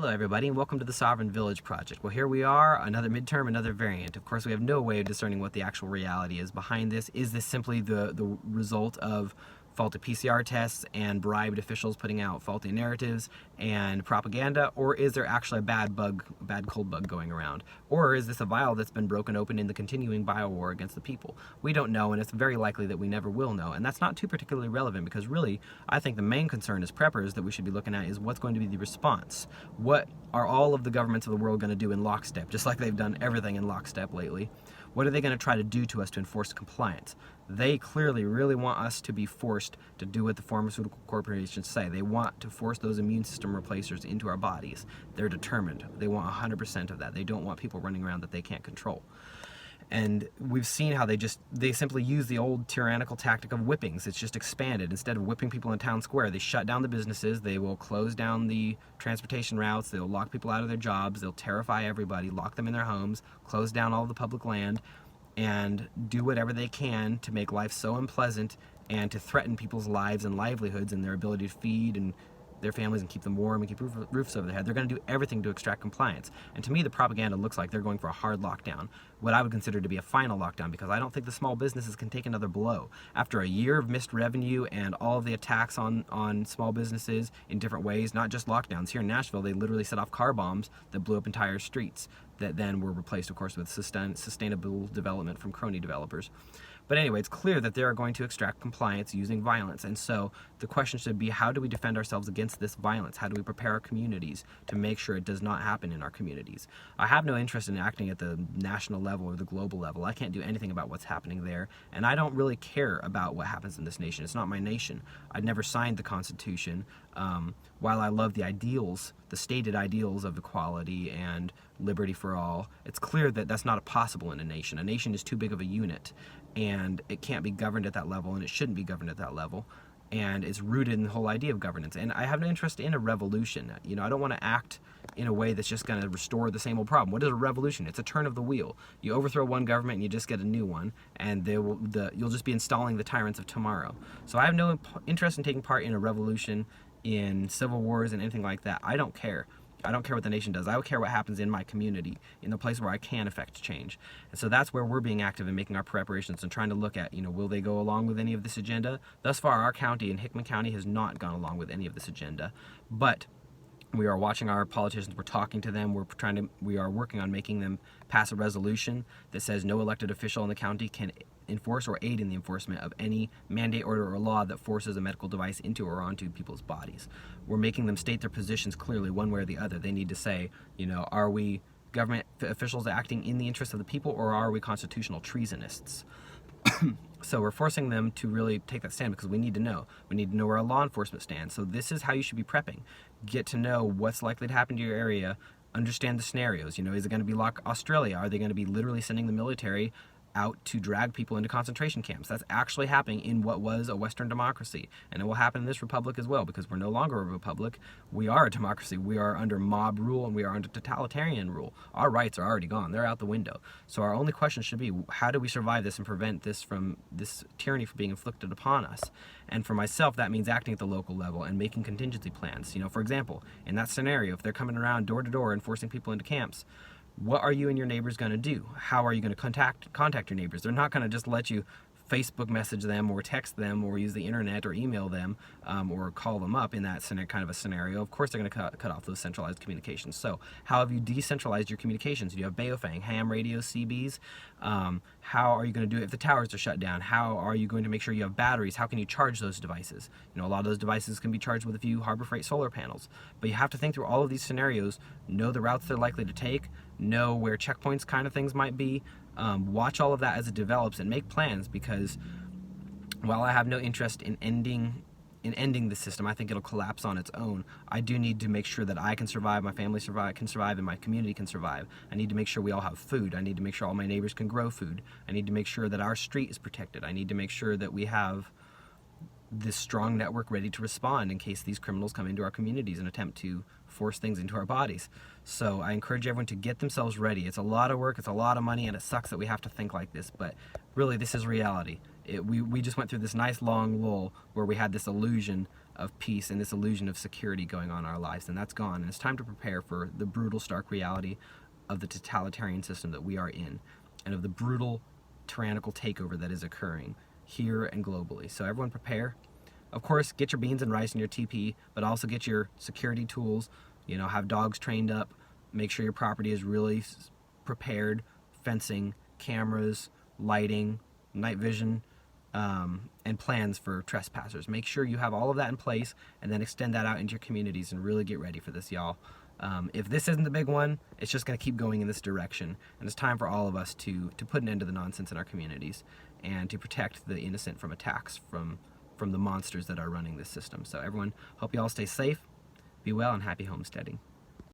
Hello everybody and welcome to the Sovereign Village Project. Well, here we are, another midterm, another variant. Of course, we have no way of discerning what the actual reality is behind this. Is this simply the result of faulty PCR tests and bribed officials putting out faulty narratives and propaganda, or is there actually a bad cold bug going around? Or is this a vial that's been broken open in the continuing biowar against the people? We don't know, and it's very likely that we never will know, and that's not too particularly relevant because really, I think the main concern as preppers that we should be looking at is what's going to be the response. What are all of the governments of the world going to do in lockstep, just like they've done everything in lockstep lately? What are they going to try to do to us to enforce compliance? They clearly really want us to be forced to do what the pharmaceutical corporations say. They want to force those immune system replacers into our bodies. They're determined. They want 100% of that. They don't want people running around that they can't control. And we've seen how they simply use the old tyrannical tactic of whippings. It's just expanded. Instead of whipping people in town square, they shut down the businesses, they will close down the transportation routes, they'll lock people out of their jobs, they'll terrify everybody, lock them in their homes, close down all the public land, and do whatever they can to make life so unpleasant and to threaten people's lives and livelihoods and their ability to feed and their families and keep them warm and keep roofs over their head. They're going to do everything to extract compliance. And to me, the propaganda looks like they're going for a hard lockdown, what I would consider to be a final lockdown, because I don't think the small businesses can take another blow. After a year of missed revenue and all of the attacks on small businesses in different ways, not just lockdowns. Here in Nashville, they literally set off car bombs that blew up entire streets that then were replaced, of course, with sustainable development from crony developers. But anyway, it's clear that they are going to extract compliance using violence. And so the question should be, how do we defend ourselves against this violence? How do we prepare our communities to make sure it does not happen in our communities? I have no interest in acting at the national level or the global level. I can't do anything about what's happening there. And I don't really care about what happens in this nation. It's not my nation. I'd never signed the Constitution. While I love the ideals, the stated ideals of equality and liberty for all, it's clear that that's not possible in a nation. A nation is too big of a unit, and it can't be governed at that level, and it shouldn't be governed at that level, and it's rooted in the whole idea of governance. And I have no interest in a revolution. You know, I don't want to act in a way that's just going to restore the same old problem. What is a revolution? It's a turn of the wheel. You overthrow one government and you just get a new one, and you'll just be installing the tyrants of tomorrow. So I have no interest in taking part in a revolution, in civil wars and anything like that. I don't care. I don't care what the nation does. I care what happens in my community, in the place where I can affect change. And so that's where we're being active in making our preparations and trying to look at, will they go along with any of this agenda? Thus far, our county in Hickman County has not gone along with any of this agenda. But we are watching our politicians, we're talking to them, we are working on making them pass a resolution that says no elected official in the county can enforce or aid in the enforcement of any mandate, order, or law that forces a medical device into or onto people's bodies. We're making them state their positions clearly one way or the other. They need to say, are we government officials acting in the interest of the people, or are we constitutional treasonists? So we're forcing them to really take that stand because we need to know. We need to know where our law enforcement stands. So this is how you should be prepping. Get to know what's likely to happen to your area. Understand the scenarios. Is it going to be like Australia? Are they going to be literally sending the military out to drag people into concentration camps? That's actually happening in what was a Western democracy. And it will happen in this republic as well, because we're no longer a republic. We are a democracy. We are under mob rule and we are under totalitarian rule. Our rights are already gone. They're out the window. So our only question should be, how do we survive this and prevent this tyranny from being inflicted upon us? And for myself, that means acting at the local level and making contingency plans. For example, in that scenario, if they're coming around door to door and forcing people into camps, what are you and your neighbors going to do? How are you going to contact your neighbors? They're not going to just let you Facebook message them or text them or use the internet or email them or call them up in that kind of a scenario. Of course, they're going to cut off those centralized communications. So how have you decentralized your communications? Do you have Baofeng, ham radio, CBs? How are you going to do it if the towers are shut down? How are you going to make sure you have batteries? How can you charge those devices? A lot of those devices can be charged with a few Harbor Freight solar panels. But you have to think through all of these scenarios, know the routes they're likely to take, know where checkpoints kind of things might be, watch all of that as it develops and make plans, because while I have no interest in ending the system, I think it'll collapse on its own. I do need to make sure that I can survive, my family can survive, and my community can survive. I need to make sure we all have food. I need to make sure all my neighbors can grow food. I need to make sure that our street is protected. I need to make sure that we have this strong network ready to respond in case these criminals come into our communities and attempt to force things into our bodies. So I encourage everyone to get themselves ready. It's a lot of work, it's a lot of money, and it sucks that we have to think like this, but really this is reality. We just went through this nice long lull where we had this illusion of peace and this illusion of security going on in our lives, and that's gone. And it's time to prepare for the brutal, stark reality of the totalitarian system that we are in, and of the brutal, tyrannical takeover that is occurring here and globally. So everyone prepare. Of course, get your beans and rice and your TP, but also get your security tools. You know, have dogs trained up. Make sure your property is really prepared. Fencing, cameras, lighting, night vision, and plans for trespassers. Make sure you have all of that in place, and then extend that out into your communities and really get ready for this, y'all. If this isn't the big one, it's just going to keep going in this direction, and it's time for all of us to put an end to the nonsense in our communities and to protect the innocent from attacks from the monsters that are running this system. So everyone, hope you all stay safe, be well, and happy homesteading.